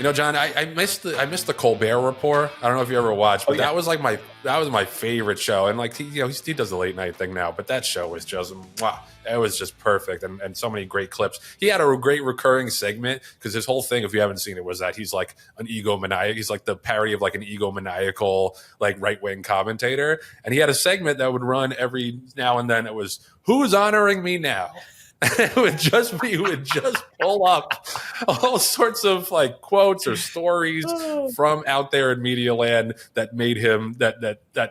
John, I missed the Colbert Report. I don't know if you ever watched, but that was my favorite show. And like he does the late night thing now, but that show was just wow, it was just perfect and so many great clips. He had a great recurring segment because his whole thing, if you haven't seen it, was that he's like an egomaniac. He's like the parody of like an egomaniacal like right wing commentator, and he had a segment that would run every now and then. It was who's honoring me now. It would just pull up all sorts of like quotes or stories from out there in media land that made him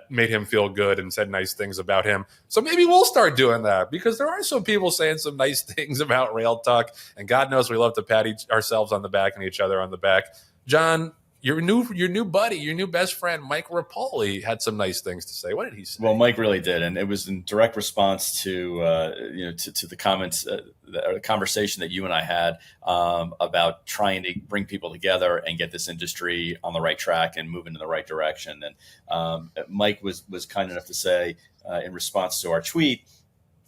made him feel good and said nice things about him. So maybe we'll start doing that because there are some people saying some nice things about Rail Talk, and God knows we love to pat ourselves on the back and each other on the back. John, your new buddy, your new best friend, Mike Rapoli, had some nice things to say. What did he say? Well, Mike really did, and it was in direct response to to the comments, the conversation that you and I had about trying to bring people together and get this industry on the right track and move in the right direction. And Mike was kind enough to say in response to our tweet,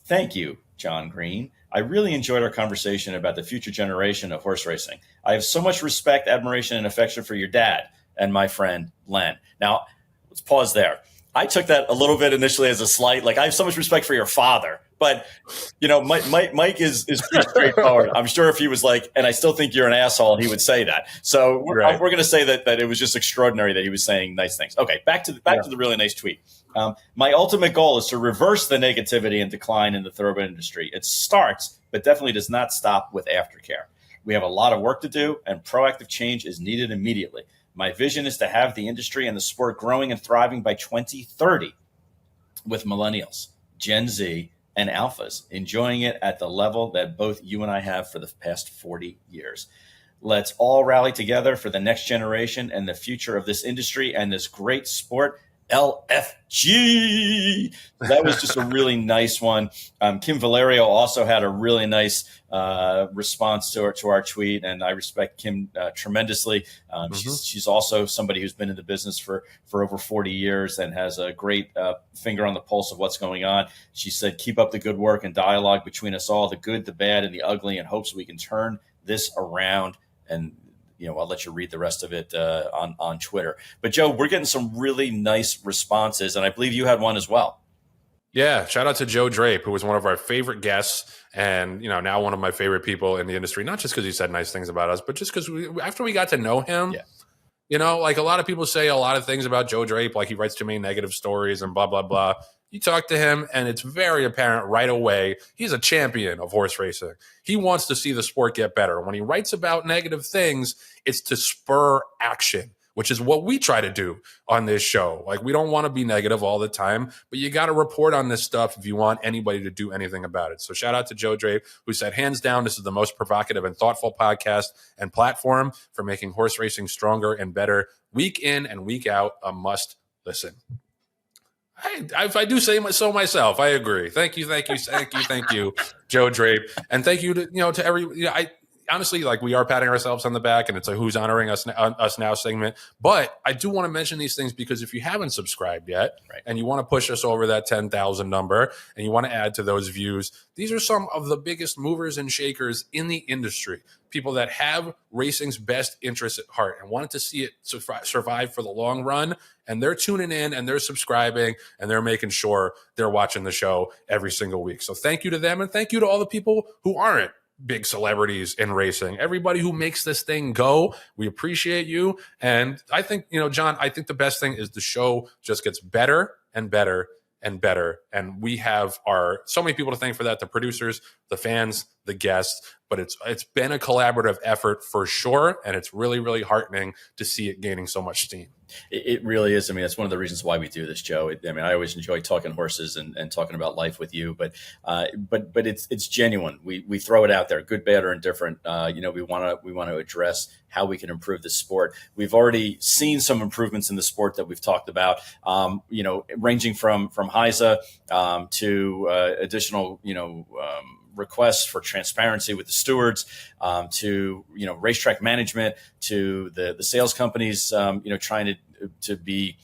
"Thank you, John Green. I really enjoyed our conversation about the future generation of horse racing. I have so much respect, admiration, and affection for your dad and my friend, Len." Now, let's pause there. I took that a little bit initially as a slight, like I have so much respect for your father, but Mike is pretty straightforward. I'm sure if he was like, and I still think you're an asshole, he would say that. So we're going to say that it was just extraordinary that he was saying nice things. Okay, back to the really nice tweet. My ultimate goal is to reverse the negativity and decline in the thoroughbred industry. It starts, but definitely does not stop with aftercare. We have a lot of work to do, and proactive change is needed immediately. My vision is to have the industry and the sport growing and thriving by 2030 with millennials, Gen Z, and alphas enjoying it at the level that both you and I have for the past 40 years. Let's all rally together for the next generation and the future of this industry and this great sport. LFG. That was just a really nice one. Kim Valerio also had a really nice response to our tweet, and I respect Kim tremendously. She's also somebody who's been in the business for over 40 years and has a great finger on the pulse of what's going on. She said, "Keep up the good work and dialogue between us all, the good, the bad, and the ugly, in hopes we can turn this around." And I'll let you read the rest of it on Twitter. But Joe, we're getting some really nice responses, and I believe you had one as well. Yeah, shout out to Joe Drape, who was one of our favorite guests, and now one of my favorite people in the industry. Not just because he said nice things about us, but just because after we got to know him, like a lot of people say a lot of things about Joe Drape, like he writes too many negative stories and blah blah blah. You talk to him, and it's very apparent right away he's a champion of horse racing. He wants to see the sport get better. When he writes about negative things, it's to spur action, which is what we try to do on this show. Like, we don't want to be negative all the time, but you got to report on this stuff if you want anybody to do anything about it. So shout out to Joe Drape, who said, hands down, this is the most provocative and thoughtful podcast and platform for making horse racing stronger and better. Week in and week out, a must listen. If I do say so myself, I agree. Thank you, Joe Drape, and thank you to every. Honestly, like, we are patting ourselves on the back, and it's a "Who's honoring us now" segment. But I do want to mention these things because if you haven't subscribed yet, and you want to push us over that 10,000 number, and you want to add to those views, these are some of the biggest movers and shakers in the industry. People that have racing's best interests at heart and wanted to see it survive for the long run. And they're tuning in and they're subscribing and they're making sure they're watching the show every single week. So thank you to them, and thank you to all the people who aren't big celebrities in racing. Everybody who makes this thing go, we appreciate you. And I think, John, I think the best thing is the show just gets better and better and better. And we have so many people to thank for that: the producers, the fans, the guests. But it's been a collaborative effort for sure, and it's really, really heartening to see it gaining so much steam. It really is. I mean, that's one of the reasons why we do this, Joe. I always enjoy talking horses and talking about life with you, but it's genuine. We throw it out there, good, bad, or indifferent. We want to address how we can improve the sport. We've already seen some improvements in the sport that we've talked about. Ranging from HISA to additional requests for transparency with the stewards, to racetrack management, to the sales companies, trying to be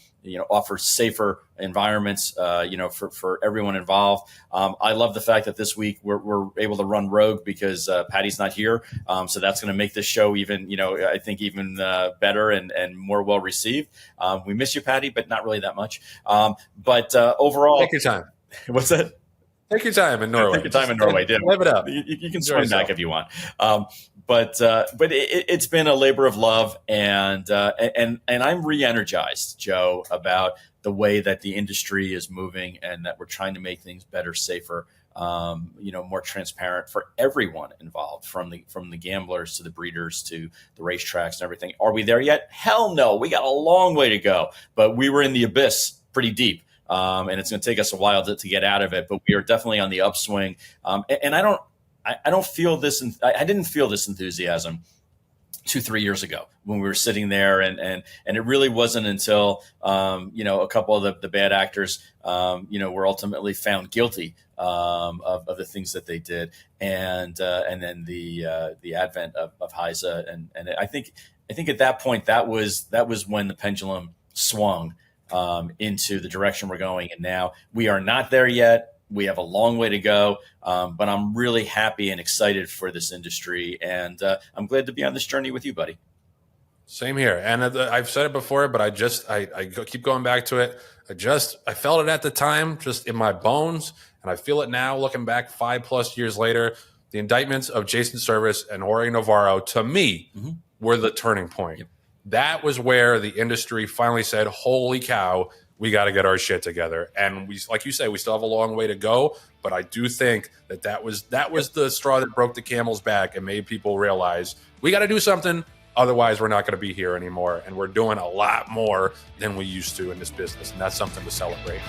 offer safer environments, for everyone involved. I love the fact that this week we're able to run rogue because Patty's not here. So that's going to make this show even, I think even better and more well received. We miss you, Patty, but not really that much. But overall, take your time. What's that? Take your time in Norway. Take your time in Norway. Live it up. You can swim back if you want. But it's been a labor of love, and I'm re-energized, Joe, about the way that the industry is moving and that we're trying to make things better, safer, more transparent for everyone involved, from the gamblers to the breeders to the racetracks and everything. Are we there yet? Hell no. We got a long way to go, but we were in the abyss pretty deep. And it's going to take us a while to get out of it, but we are definitely on the upswing. And I don't feel this. I didn't feel this enthusiasm 2-3 years ago when we were sitting there, and it really wasn't until a couple of the bad actors were ultimately found guilty of the things that they did, and then the advent of HISA, and I think at that point that was when the pendulum swung into the direction we're going. And now we are not there yet. We have a long way to go, but I'm really happy and excited for this industry. And I'm glad to be on this journey with you, buddy. Same here. And I've said it before, but I keep going back to it. I felt it at the time, just in my bones. And I feel it now, looking back 5+ years later. The indictments of Jason Servis and Jorge Navarro, to me, were the turning point. Yep. That was where the industry finally said, holy cow, we got to get our shit together. And we, like you say, we still have a long way to go. But I do think that was the straw that broke the camel's back and made people realize we got to do something. Otherwise, we're not going to be here anymore. And we're doing a lot more than we used to in this business. And that's something to celebrate.